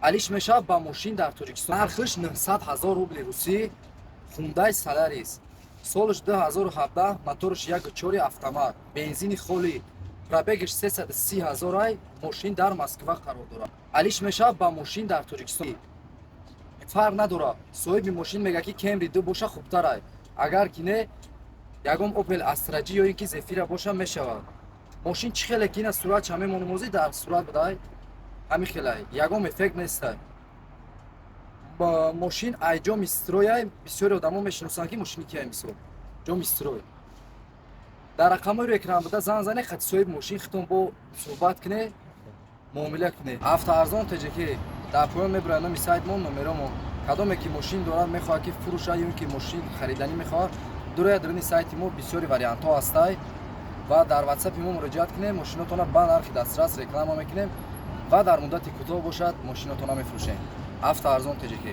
алиш мешавад ба мошин дар Тоҷикистон нархиш 900 000 рубли русӣ хундай Solaris солиш 2017 моториш 1.4 автомат бензини холӣ пробегиш 330 000 ай мошин дар Москва қарор дорад. алиш мешавад ба мошин дар Тоҷикистон фарқ надорад. соҳиби мошин мега ки Camry 2 боша хубтар ай, агар ки не ягон Opel Astra G ё ин ки Zafira боша мешавад. мошин чӣ хеле ки ина сурат ча мемонумози дар сурат будай ҳамин хеле ягон эффект нестай. ба мошин айҷоми строй ай бисёри одамо мешиносанд ки мошини ки ай мисол ҷоми строй дар рақамҳои экран буда зан зане хати соҳиби мошин хитон бо суҳбат кине муомила кине. Автоарзон TJK дар поён мебурад номи сайтмон номеромон кадоме ки мошин дорад мехоҳад ки фурӯша ё ин ки мошин хариданӣ мехоҳад дурояд рӯни сайти мо бисёри вариантҳо ҳастай ва дар WhatsApp мо муроҷиат кунед мошинотона ба нархи дастрас реклама мекунем ва дар муддати кӯтоҳ бошад мошинотона мефурӯшем. Автоарзон TJK.